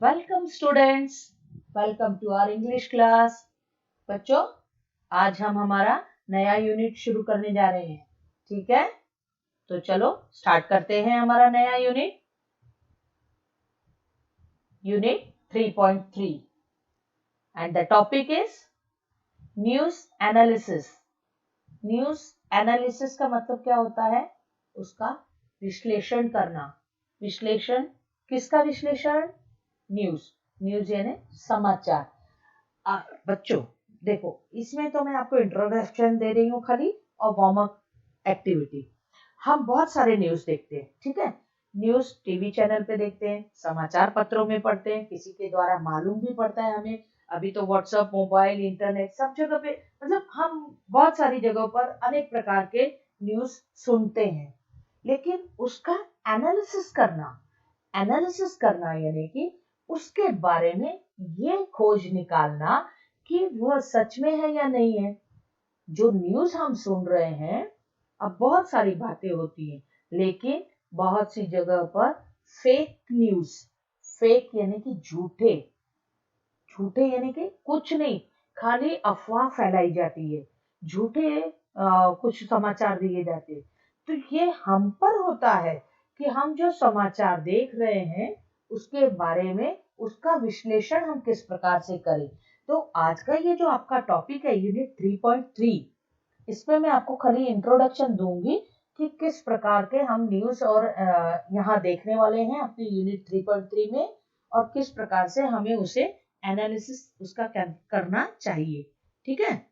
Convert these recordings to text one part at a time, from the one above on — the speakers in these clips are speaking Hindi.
Welcome students, welcome to our English class. बच्चों, आज हम हमारा नया यूनिट शुरू करने जा रहे हैं। ठीक है, तो चलो स्टार्ट करते हैं हमारा नया unit 3.3 and the topic is news analysis. News analysis का मतलब क्या होता है? उसका विश्लेषण करना। विश्लेषण किसका विश्लेषण? न्यूज यानी समाचार। बच्चों देखो, इसमें तो मैं आपको इंट्रोडक्शन दे रही हूँ खाली और वार्म अप एक्टिविटी। हम बहुत सारे न्यूज देखते हैं, ठीक है। न्यूज टीवी चैनल पे देखते हैं, समाचार पत्रों में पढ़ते हैं, किसी के द्वारा मालूम भी पड़ता है हमें। अभी तो व्हाट्सएप, मोबाइल, इंटरनेट सब जगह पे, मतलब हम बहुत सारी जगहों पर अनेक प्रकार के न्यूज सुनते हैं। लेकिन उसका एनालिसिस करना यानी कि उसके बारे में ये खोज निकालना कि वह सच में है या नहीं है। जो न्यूज हम सुन रहे हैं, अब बहुत सारी बातें होती हैं, लेकिन बहुत सी जगह पर फेक न्यूज, फेक यानी कि झूठे यानी कि कुछ नहीं, खाली अफवाह फैलाई जाती है, झूठे कुछ समाचार दिए जाते हैं। तो ये हम पर होता है कि हम जो समाचार देख रहे हैं उसके बारे में उसका विश्लेषण हम किस प्रकार से करें। तो आज का ये जो आपका टॉपिक है यूनिट 3.3, इसमें मैं आपको खाली इंट्रोडक्शन दूंगी कि किस प्रकार के हम न्यूज और यहाँ देखने वाले हैं अपने यूनिट 3.3 में, और किस प्रकार से हमें उसे एनालिसिस उसका करना चाहिए। ठीक है,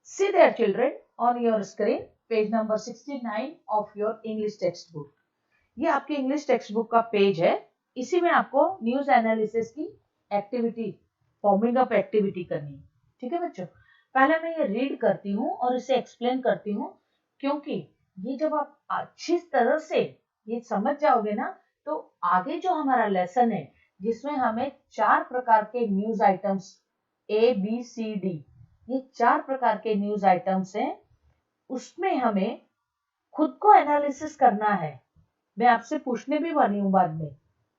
See there children on your screen page number 69 of your English textbook। ये आपके इंग्लिश टेक्स्ट बुक का पेज है। इसी में आपको न्यूज एनालिसिस की एक्टिविटी, फॉर्मिंग अप एक्टिविटी करनी है। ठीक है बच्चों, पहले मैं ये रीड करती हूँ और इसे एक्सप्लेन करती हूँ, क्योंकि ये जब आप अच्छी तरह से ये समझ जाओगे ना, तो आगे जो हमारा लेसन है जिसमें हमें 4 प्रकार के न्यूज आइटम्स ABCD, ये 4 प्रकार के न्यूज आइटम्स हैं, उसमें हमें खुद को एनालिसिस करना है। मैं आपसे पूछने भी वाली हूँ बाद में,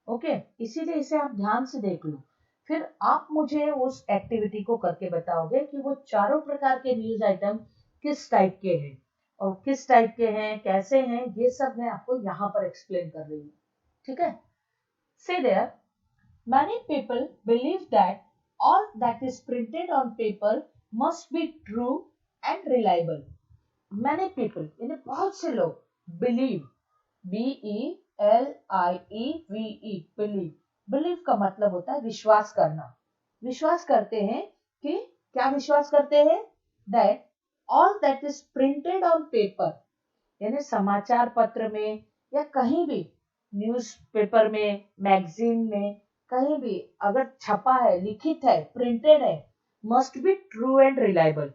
ओके। इसीलिए इसे आप ध्यान से देख लो, फिर आप मुझे उस एक्टिविटी को करके बताओगे कि वो चारों प्रकार के न्यूज आइटम किस टाइप के हैं और किस टाइप के हैं, कैसे हैं, ये सब मैं आपको यहाँ पर एक्सप्लेन कर रही हूँ। ठीक है, say there, many people believe that all that is printed on paper must be true and reliable। many people यानी बहुत से लोग, believe, BELIEVE, बिलीव का मतलब होता है विश्वास करना। विश्वास करते हैं कि, क्या विश्वास करते हैं? That all that is printed on paper, यानी समाचार पत्र में या कहीं भी, न्यूज़पेपर में, मैगजीन में, कहीं भी अगर छपा है, लिखित है, प्रिंटेड है, must be true and reliable,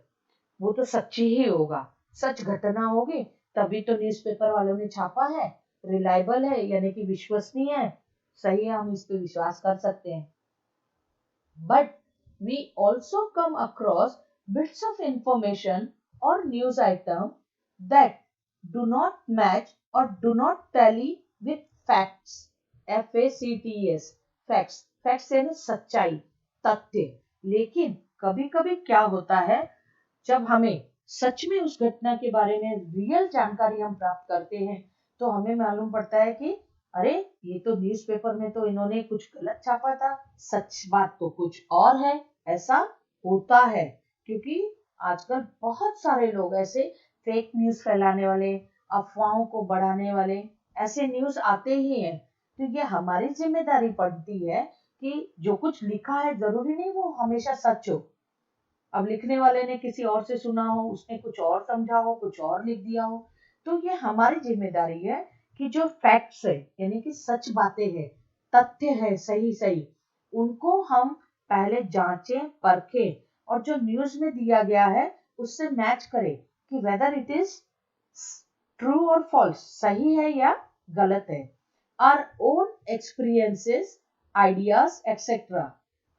वो तो सच्ची ही होगा, सच घटना होगी, तभी तो न्यूज़पेपर वालों ने छापा है। रिलायबल है यानी कि विश्वसनीय है, सही है, हम इस पे विश्वास कर सकते हैं। But we also come across bits of information और news item that do not match और do not tally with facts, FACTS, facts, facts यानी सच्चाई, तथ्य। लेकिन कभी कभी क्या होता है, जब हमें सच में उस घटना के बारे में रियल जानकारी हम प्राप्त करते हैं, तो हमें मालूम पड़ता है कि अरे, ये तो न्यूज़पेपर में तो इन्होंने कुछ गलत छापा था, सच बात तो कुछ और है। ऐसा होता है क्योंकि आजकल बहुत सारे लोग ऐसे फेक न्यूज फैलाने वाले, अफवाहों को बढ़ाने वाले, ऐसे न्यूज आते ही हैं। तो ये हमारी जिम्मेदारी पड़ती है कि जो कुछ लिखा है जरूरी नहीं वो हमेशा सच हो। अब लिखने वाले ने किसी और से सुना हो, उसने कुछ और समझा हो, कुछ और लिख दिया हो। तो ये हमारी जिम्मेदारी है कि जो फैक्ट्स है यानी कि सच बातें हैं, तथ्य है, सही, उनको हम पहले जांचें, परखें, और जो न्यूज में दिया गया है उससे मैच करें कि वेदर इट इज ट्रू और फॉल्स, सही है या गलत है। Our own experiences, ideas etcetera,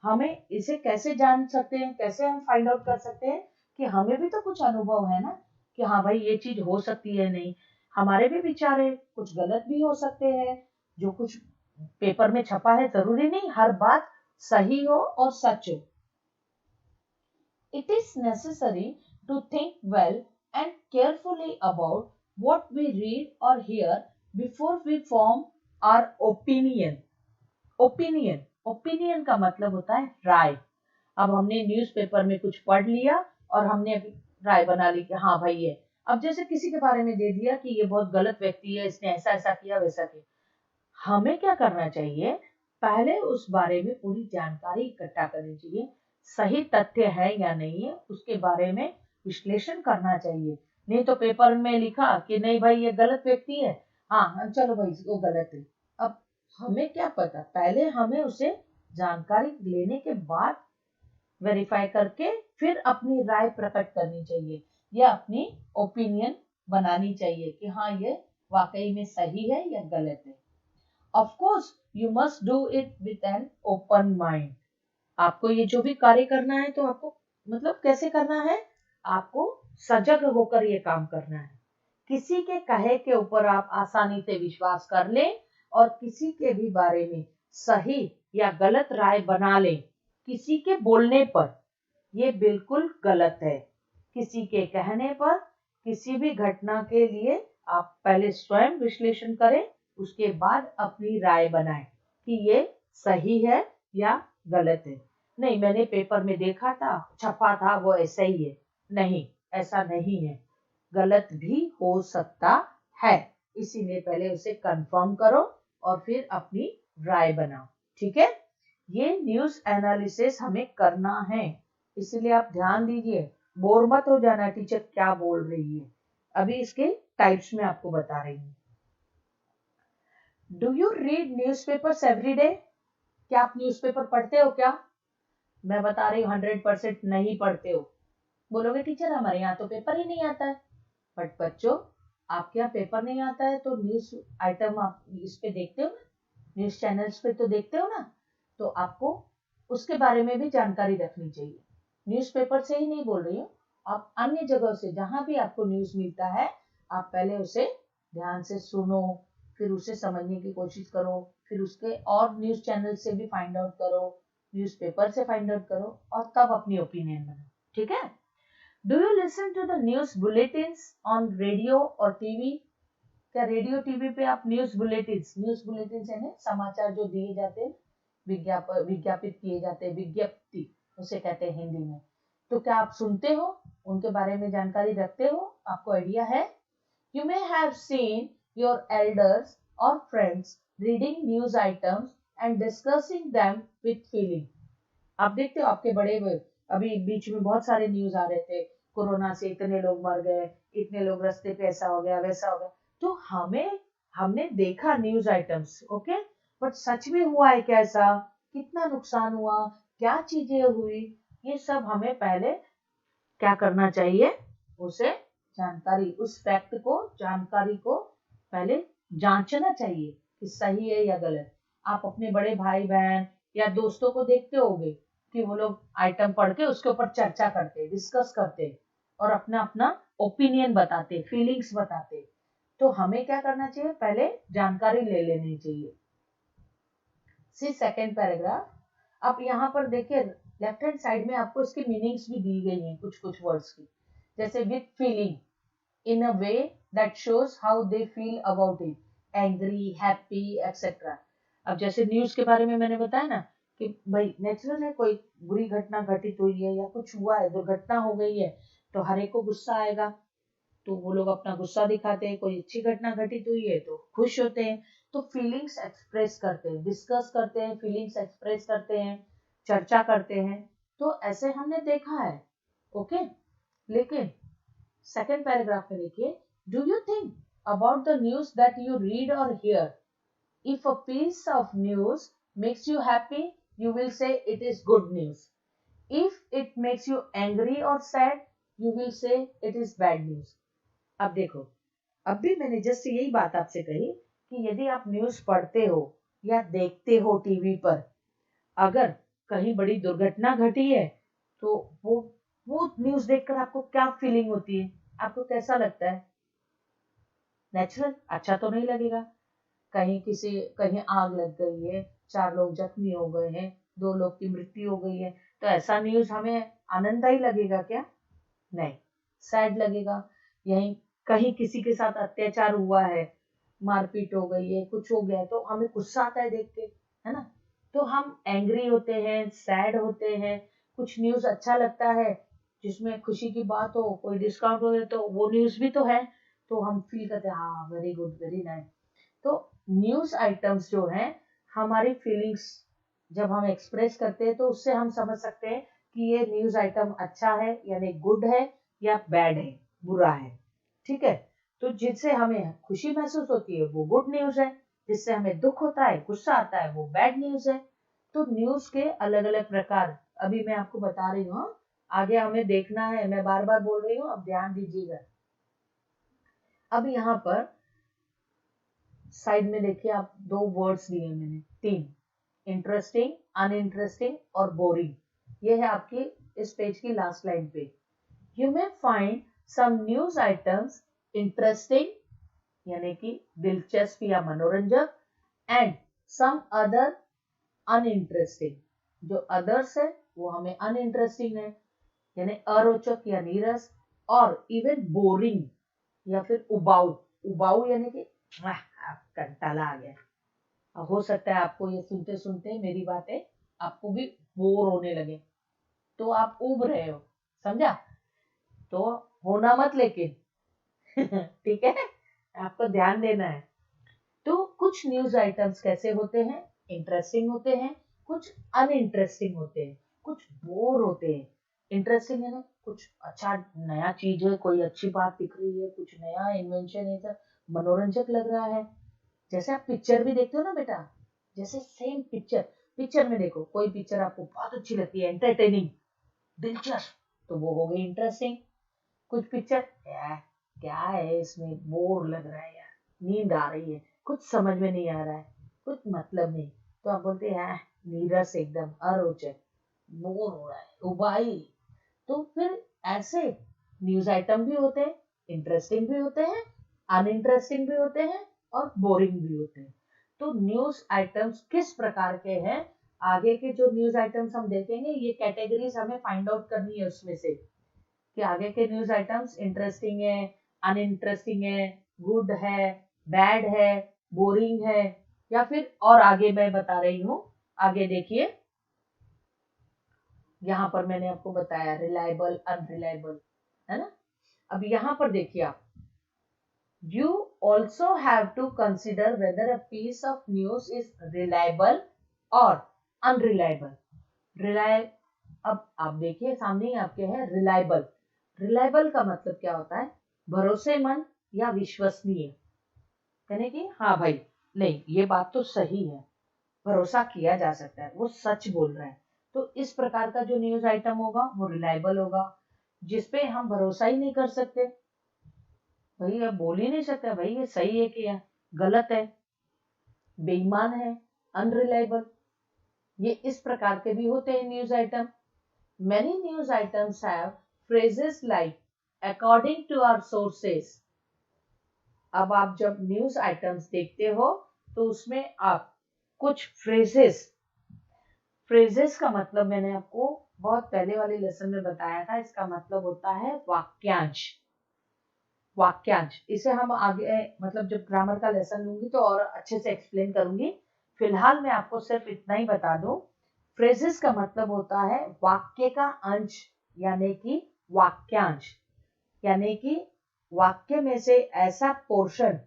हमें इसे कैसे जान सकते हैं, कैसे हम फाइंड आउट कर सकते हैं कि हमें भी तो कुछ अनुभव है ना, कि हाँ भाई ये चीज हो सकती है, नहीं, हमारे भी विचार है, कुछ गलत भी हो सकते हैं, जो कुछ पेपर में छपा है जरूरी नहीं हर बात सही हो और सच हो। It is necessary to think well and carefully about what we read or hear before we form our opinion. Opinion का मतलब होता है राय। अब हमने न्यूज़पेपर में कुछ पढ़ लिया और हमने अभी राय बना ली कि हाँ भाई ये, अब जैसे किसी के बारे में दे दिया कि ये बहुत गलत व्यक्ति है, इसने ऐसा ऐसा किया वैसा किया। हमें क्या करना चाहिए, पहले उस बारे में पूरी जानकारी इकट्ठा करनी चाहिए, सही तथ्य है या नहीं है उसके बारे में विश्लेषण करना चाहिए। नहीं तो पेपर में लिखा कि नहीं भाई ये गलत व्यक्ति है, हाँ चलो भाई वो गलत है। अब हमें क्या पता, पहले हमें उसे जानकारी लेने के बाद वेरीफाई करके फिर अपनी राय प्रकट करनी चाहिए या अपनी ओपिनियन बनानी चाहिए कि हाँ ये वाकई में सही है या गलत है। Of course, you must do it with an open mind. आपको ये जो भी कार्य करना है तो आपको मतलब कैसे करना है, आपको सजग होकर ये काम करना है। किसी के कहे के ऊपर आप आसानी से विश्वास कर लें और किसी के भी बारे में सही या गलत राय बना लें किसी के बोलने पर, ये बिल्कुल गलत है। किसी के कहने पर किसी भी घटना के लिए आप पहले स्वयं विश्लेषण करें, उसके बाद अपनी राय बनाएं कि ये सही है या गलत है। नहीं मैंने पेपर में देखा था, छपा था, वो ऐसा ही है, नहीं ऐसा नहीं है, गलत भी हो सकता है। इसीलिए पहले उसे कंफर्म करो और फिर अपनी राय बनाओ। ठीक है, ये न्यूज़ एनालिसिस हमें करना है, इसलिए आप ध्यान दीजिए, बोर मत हो जाना टीचर क्या बोल रही है। अभी इसके टाइप्स में आपको बता रही हूँ। Do you read newspapers every day? क्या आप न्यूज़पेपर पढ़ते हो क्या? मैं बता रही हूँ 100% नहीं पढ़ते हो। बोलोगे टीचर हमारे यहाँ तो पेपर ही नहीं आता है। बट बच्चों, आपके यहाँ पेपर नहीं आता है तो न्यूज़ आइटम आप इस पे देखते हो ना, न्यूज़ चैनल्स पे तो देखते हो ना, तो आपको उसके बारे में भी जानकारी रखनी चाहिए। न्यूज़पेपर से ही नहीं बोल रही हूँ, आप अन्य जगह से जहां भी आपको न्यूज़ मिलता है आप पहले उसे ध्यान से सुनो, फिर उसे समझने की कोशिश करो, फिर उसके और न्यूज़ चैनल से भी फाइंड आउट करो, न्यूज़पेपर से फाइंड आउट करो और तब अपनी ओपिनियन बनाओ। ठीक है। Do you listen to the news bulletins on radio और टीवी? क्या रेडियो टीवी पे आप न्यूज़ बुलेटिन्स है ना, समाचार जो दिए जाते हैं, विज्ञापित किए जाते हैं, विज्ञप्ति उसे कहते हैं हिंदी में, तो क्या आप सुनते हो, उनके बारे में जानकारी रखते हो, आपको आइडिया है? You may have seen your elders or friends reading news items and discussing them with feeling. आप देखते हो आपके बड़े, अभी बीच में बहुत सारे न्यूज आ रहे थे, कोरोना से इतने लोग मर गए, इतने लोग रास्ते पे ऐसा हो गया वैसा हो गया, तो हमने देखा न्यूज आइटम्स, ओके, बट सच में हुआ है क्या, ऐसा कितना नुकसान हुआ, क्या चीजें हुई, ये सब हमें पहले क्या करना चाहिए, उसे जानकारी, उस फैक्ट को, जानकारी को पहले जांचना चाहिए कि सही है या गलत। आप अपने बड़े भाई बहन या दोस्तों को देखते होंगे कि वो लोग आइटम पढ़ के उसके ऊपर चर्चा करते, डिस्कस करते और अपना अपना ओपिनियन बताते, फीलिंग्स बताते। तो हमें क्या करना चाहिए, पहले जानकारी ले लेनी चाहिए। सी सेकेंड पैराग्राफ, आप यहाँ पर देखिए लेफ्ट हैंड साइड में आपको इसकी मीनिंग्स भी दी गई हैं, कुछ कुछ वर्ड्स की, जैसे with feeling, in a way that shows how they feel about it, angry, happy, etc. अब जैसे न्यूज के बारे में मैंने बताया ना कि भाई नेचुरल है, कोई बुरी घटना घटित हुई है या कुछ हुआ है, दुर्घटना हो गई है, तो हर एक को गुस्सा आएगा, तो वो लोग अपना गुस्सा दिखाते हैं, कोई अच्छी घटना घटित हुई है तो खुश होते हैं, तो फीलिंग्स एक्सप्रेस करते हैं, डिस्कस करते हैं, फीलिंग्स एक्सप्रेस करते हैं, चर्चा करते हैं, तो ऐसे हमने देखा है। ओके, लेकिन सेकेंड पैराग्राफ में देखिए, do you think about the news that you read और hear, if a piece of news makes you happy you will say it is good news, if it makes you angry और sad you will say it is bad news. अब देखो, अब भी मैंने जस्ट यही बात आपसे कही कि यदि आप न्यूज पढ़ते हो या देखते हो टीवी पर, अगर कहीं बड़ी दुर्घटना घटी है तो वो न्यूज देखकर आपको क्या फीलिंग होती है, आपको कैसा लगता है? नेचुरल अच्छा तो नहीं लगेगा। कहीं आग लग गई है, 4 लोग जख्मी हो गए हैं, 2 लोग की मृत्यु हो गई है, तो ऐसा न्यूज हमें आनंददायी लगेगा क्या? नहीं, सैड लगेगा। यहीं कहीं किसी के साथ अत्याचार हुआ है, मारपीट हो गई है, कुछ हो गया है, तो हमें गुस्सा आता है देख के, है ना? तो हम एंग्री होते हैं, सैड होते हैं। कुछ न्यूज अच्छा लगता है जिसमें खुशी की बात हो, कोई डिस्काउंट हो, तो वो न्यूज भी तो है, तो हम फील करते हैं हाँ वेरी गुड, वेरी नाइस। तो न्यूज आइटम्स जो हैं, हमारी फीलिंग्स जब हम एक्सप्रेस करते हैं, तो उससे हम समझ सकते हैं कि ये न्यूज आइटम अच्छा है यानी गुड है, या बैड है, बुरा है। ठीक है, तो जिससे हमें खुशी महसूस होती है वो गुड न्यूज है, जिससे हमें दुख होता है, गुस्सा आता है, वो बैड न्यूज है। तो न्यूज के अलग अलग प्रकार अभी मैं आपको बता रही हूँ, आगे हमें देखना है, मैं बार बार बोल रही हूँ, अब ध्यान दीजिएगा। अब यहाँ पर साइड में देखिए आप, 2 वर्ड्स दिए मैंने, 3, इंटरेस्टिंग, अनइंटरेस्टिंग और बोरिंग। ये है आपकी इस पेज की लास्ट लाइन पे। You may find some news items interesting यानी कि दिलचस्प या मनोरंजक, एंड सम अदर अनइंटरेस्टिंग। जो अदर्स है वो हमें अनइंटरेस्टिंग है यानी अरोचक या नीरस, और इवन बोरिंग या फिर उबाऊ। उबाऊ यानी कि कंटाला आ गया। हो सकता है आपको ये सुनते सुनते मेरी बातें आपको भी बोर होने लगे, तो आप उब रहे हो, समझा? तो होना मत लेकिन ठीक है, आपको ध्यान देना है। तो कुछ न्यूज आइटम्स कैसे होते हैं, इंटरेस्टिंग होते हैं, कुछ अनइंटरेस्टिंग होते हैं, कुछ बोर होते हैं। इंटरेस्टिंग है ना, कुछ अच्छा नया चीज है, कोई अच्छी बात दिख रही है, कुछ नया इन्वेंशन है, तो मनोरंजक लग रहा है। जैसे आप पिक्चर भी देखते हो ना बेटा, जैसे सेम पिक्चर में देखो, कोई पिक्चर आपको बहुत अच्छी लगती है, एंटरटेनिंग, दिलचस्प, तो वो हो गई इंटरेस्टिंग। कुछ पिक्चर क्या है इसमें, बोर लग रहा है यार, नींद आ रही है, कुछ समझ में नहीं आ रहा है, कुछ मतलब नहीं, तो आप बोलते हैं नीरस, एकदम अरोचक, बोर हो रहा है, उबाई। तो फिर ऐसे न्यूज आइटम भी होते हैं, इंटरेस्टिंग भी होते हैं, अनइंटरेस्टिंग भी होते हैं, और बोरिंग भी होते हैं। तो न्यूज आइटम्स किस प्रकार के हैं, आगे के जो न्यूज आइटम्स हम देखेंगे, ये कैटेगरीज हमें फाइंड आउट करनी है उसमें से, कि आगे के न्यूज आइटम्स इंटरेस्टिंग है, अनइंटरेस्टिंग है, गुड है, बैड है, बोरिंग है, या फिर और आगे मैं बता रही हूँ। आगे देखिए, यहाँ पर मैंने आपको बताया रिलायबल, अनरिलायबल, है ना? अब यहाँ पर देखिए आप, you also have to consider whether a piece of news is reliable or unreliable. अब आप देखिए सामने ही आपके है रिलायबल। रिलायबल का मतलब क्या होता है, भरोसेमंद या विश्वसनीय, यानी कि हाँ भाई, नहीं ये बात तो सही है, भरोसा किया जा सकता है, वो सच बोल रहा है। तो इस प्रकार का जो न्यूज आइटम होगा वो रिलायबल होगा, जिसपे हम भरोसा ही नहीं कर सकते, भाई ये बोल ही नहीं सकता भाई ये सही है कि गलत है, बेईमान है, अनरिलायबल। ये इस प्रकार के भी होते हैं news item. Many news items have phrases like according to our sources. अब आप जब न्यूज आइटम्स देखते हो तो उसमें आप कुछ फ्रेजेस का मतलब मैंने आपको बहुत पहले वाले लेसन में बताया था, इसका मतलब होता है वाक्यांश। इसे हम आगे मतलब जब ग्रामर का लेसन लूंगी तो और अच्छे से एक्सप्लेन करूंगी। फिलहाल मैं आपको सिर्फ इतना ही बता दूं, फ्रेजेस का मतलब होता है वाक्य का अंश, यानी कि वाक्यांश, यानी कि वाक्य में से ऐसा पोर्शन,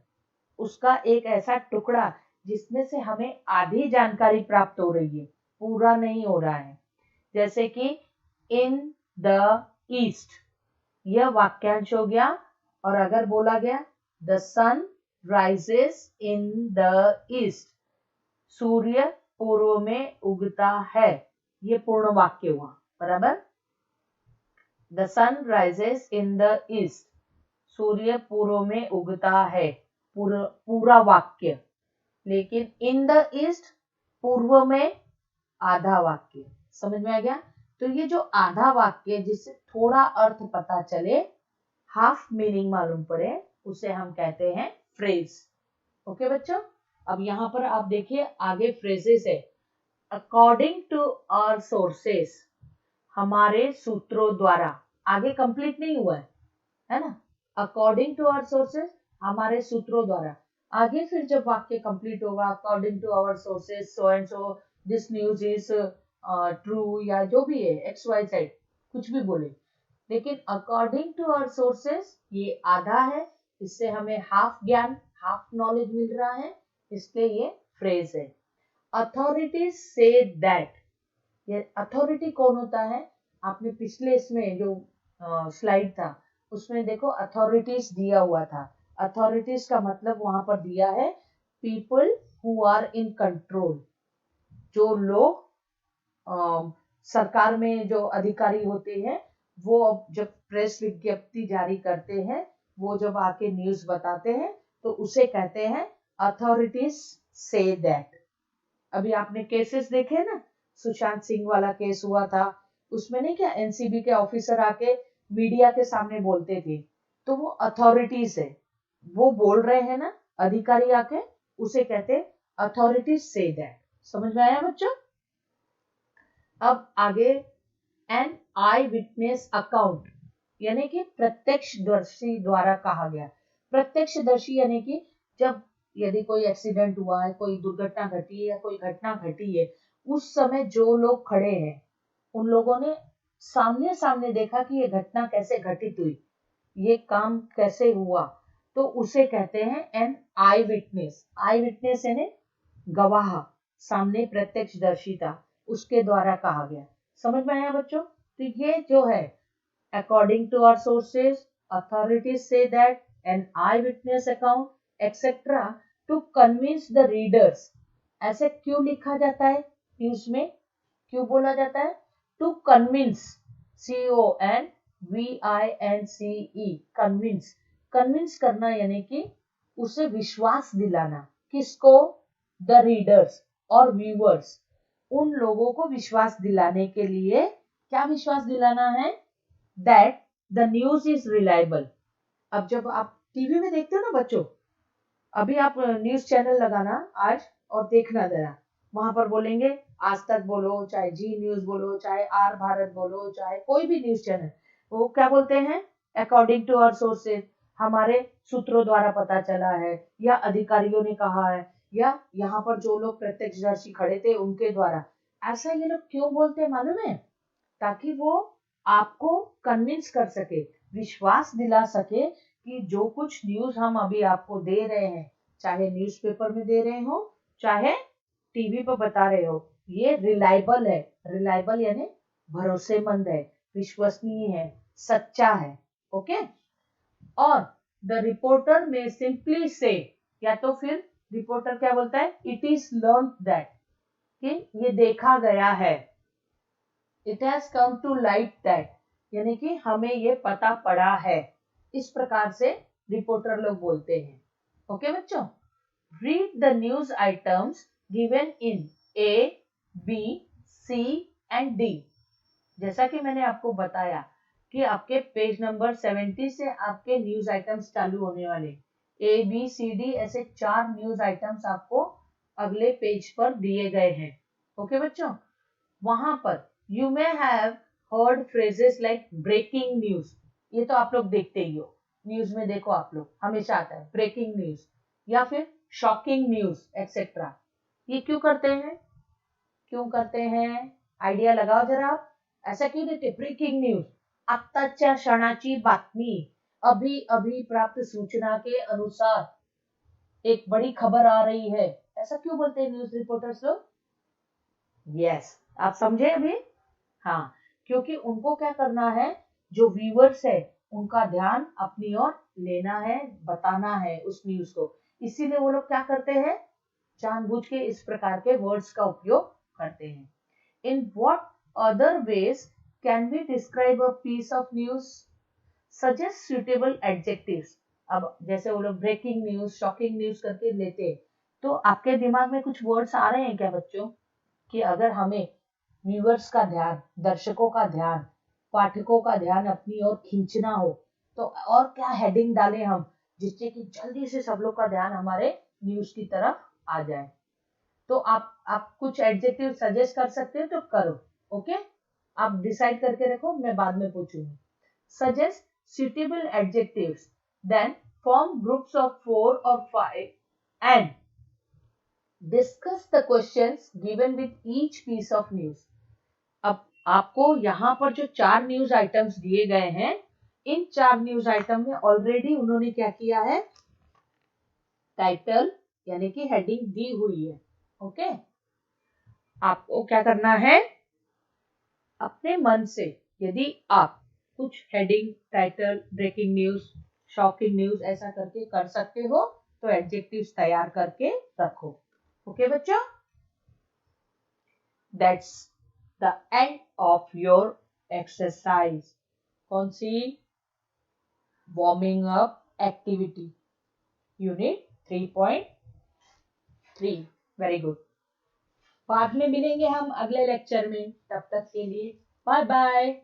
उसका एक ऐसा टुकड़ा जिसमें से हमें आधी जानकारी प्राप्त हो रही है, पूरा नहीं हो रहा है। जैसे कि इन द ईस्ट, यह वाक्यांश हो गया। और अगर बोला गया the sun rises in the east, सूर्य पूर्व में उगता है, ये पूर्ण वाक्य हुआ, बराबर। The sun rises in the east, सूर्य पूर्व में उगता है, पूरा वाक्य। लेकिन इन द ईस्ट, पूर्व में आधा वाक्य। समझ में आ गया? तो ये जो आधा वाक्य जिससे थोड़ा अर्थ पता चले, हाफ मीनिंग मालूम पड़े, उसे हम कहते हैं फ्रेज। ओके बच्चों, अब यहाँ पर आप देखिए आगे फ्रेजेस है, अकॉर्डिंग टू आवर सोर्सेस, हमारे सूत्रों द्वारा, आगे कंप्लीट नहीं हुआ है ना, अकॉर्डिंग टू आवर सोर्सेस, हमारे सूत्रों द्वारा। आगे फिर जब वाक्य कंप्लीट होगा, according to our sources so and so this news is true, या जो भी है एक्स वाई जेड, कुछ भी बोले, लेकिन अकॉर्डिंग टू आवर सोर्सेस ये आधा है, इससे हमें हाफ ज्ञान, हाफ नॉलेज मिल रहा है, इसलिए ये फ्रेज है। अथॉरिटीज से दैट, ये अथॉरिटी कौन होता है, आपने पिछले इसमें जो स्लाइड था उसमें देखो अथॉरिटीज दिया हुआ था। अथॉरिटीज का मतलब वहां पर दिया है people who are in control, जो लोग सरकार में जो अधिकारी होते हैं, वो जब प्रेस विज्ञप्ति जारी करते हैं, वो जब आके न्यूज बताते हैं, तो उसे कहते हैं अथॉरिटीज से दैट। अभी आपने केसेस देखे ना, सुशांत सिंह वाला केस हुआ था, उसमें नहीं क्या एनसीबी के ऑफिसर आके मीडिया के सामने बोलते थे, तो वो अथॉरिटीज है, वो बोल रहे हैं ना, अधिकारी आके, उसे कहते अथॉरिटीज से दैट। समझ में आया बच्चों? अब आगे एन आई विटनेस अकाउंट, यानी कि प्रत्यक्षदर्शी द्वारा कहा गया। प्रत्यक्षदर्शी यानी कि जब यदि कोई एक्सीडेंट हुआ है, कोई दुर्घटना घटी है या कोई घटना घटी है, उस समय जो लोग खड़े हैं उन लोगों ने सामने सामने देखा कि ये घटना कैसे घटित हुई, ये काम कैसे हुआ, तो उसे कहते हैं एन आई विटनेस। आई विटनेस यानी गवाह, सामने प्रत्यक्षदर्शिता, उसके द्वारा कहा गया। समझ में आया बच्चों? तो ये जो है according to our sources, authorities say that, an eyewitness account, etc. to convince the readers। ऐसे क्यों लिखा जाता है न्यूज में, क्यों बोला जाता है? To convince, CONVINCE, convince, convince करना यानी कि उसे विश्वास दिलाना, किसको? The readers और viewers, उन लोगों को विश्वास दिलाने के लिए, क्या विश्वास दिलाना है? That the news is reliable। अब जब आप टीवी में देखते हो ना बच्चों, अभी आप न्यूज चैनल लगाना आज और देखना जरा, वहां पर बोलेंगे आज तक बोलो, चाहे जी न्यूज बोलो, चाहे आर भारत बोलो, चाहे कोई भी न्यूज चैनल, वो क्या बोलते हैं? अकॉर्डिंग टू आवर सोर्सेज, हमारे सूत्रों द्वारा पता चला है, या अधिकारियों ने कहा है, या यहाँ पर जो लोग प्रत्यक्षदर्शी खड़े थे उनके द्वारा। ऐसा ये लोग क्यों बोलते हैं मालूम है? ताकि वो आपको कन्विंस कर सके, विश्वास दिला सके कि जो कुछ न्यूज हम अभी आपको दे रहे हैं, चाहे न्यूज़पेपर में दे रहे हो, चाहे टीवी पर बता रहे हो, ये रिलायबल है। रिलायबल यानी भरोसेमंद है, विश्वसनीय है, सच्चा है। ओके। और द रिपोर्टर में सिंपली से, या तो फिर रिपोर्टर क्या बोलता है? इट इज लर्न दैट, कि ये देखा गया है। It has come to light that, यानी कि हमें ये पता पड़ा है। इस प्रकार से रिपोर्टर लोग बोलते हैं। ओके बच्चों, read the news items given in A, B, C and D. जैसा कि मैंने आपको बताया कि आपके पेज नंबर 70 से आपके न्यूज आइटम्स चालू होने वाले, ए, बी, सी, डी, ऐसे 4 न्यूज आइटम्स आपको अगले पेज पर दिए गए हैं। ओके बच्चों, वहां पर you may have heard phrases like breaking news, ये तो आप लोग देखते ही हो, न्यूज में देखो आप लोग हमेशा आता है ब्रेकिंग न्यूज, या फिर शॉकिंग न्यूज एक्सेट्रा। ये क्यों करते हैं? क्यों करते हैं? आइडिया लगाओ जरा आप। ऐसा क्यों देते? ब्रेकिंग न्यूज, आत्ताच्या क्षणाची बातमी, अभी अभी प्राप्त सूचना के अनुसार एक बड़ी खबर आ रही है, ऐसा क्यों बोलते हैं न्यूज रिपोर्टर्स लोग? यस, आप समझे अभी? हाँ, क्योंकि उनको क्या करना है, जो व्यूअर्स है उनका ध्यान अपनी ओर लेना है, बताना है उस न्यूज को, इसीलिए वो लोग क्या करते हैं, जानबूझ के इस प्रकार के वर्ड्स का उपयोग करते हैं। In what other ways can we describe a piece of news? Suggest suitable adjectives. अब जैसे वो लोग ब्रेकिंग न्यूज, शॉकिंग न्यूज करके लेते हैं, तो आपके दिमाग में कुछ वर्ड्स आ रहे हैं क्या बच्चों, कि अगर हमें व्यूअर्स का ध्यान, दर्शकों का ध्यान, पाठकों का ध्यान अपनी ओर खींचना हो, तो और क्या हेडिंग डालें हम, जिससे कि जल्दी से सब लोग का ध्यान हमारे न्यूज की तरफ आ जाए। तो आप कुछ एडजेक्टिव सजेस्ट कर सकते हो तो करो। ओके, आप डिसाइड करके रखो, मैं बाद में पूछूंगी। Suggest suitable adjectives, then form groups of 4 or 5 and discuss the questions given with each piece of news। अब आपको यहाँ पर जो 4 न्यूज आइटम्स दिए गए हैं, इन 4 न्यूज आइटम में ऑलरेडी उन्होंने क्या किया है, टाइटल यानी कि हेडिंग दी हुई है। ओके, आपको क्या करना है, अपने मन से यदि आप कुछ heading, title, breaking news, shocking news ऐसा करके कर सकते हो तो एडजेक्टिव्स तैयार करके रखो। ओके बच्चों, that's the end of your exercise. कौन सी? Warming up activity, unit 3.3। Very good. बाद में मिलेंगे हम अगले लेक्चर में, तब तक के लिए बाय बाय।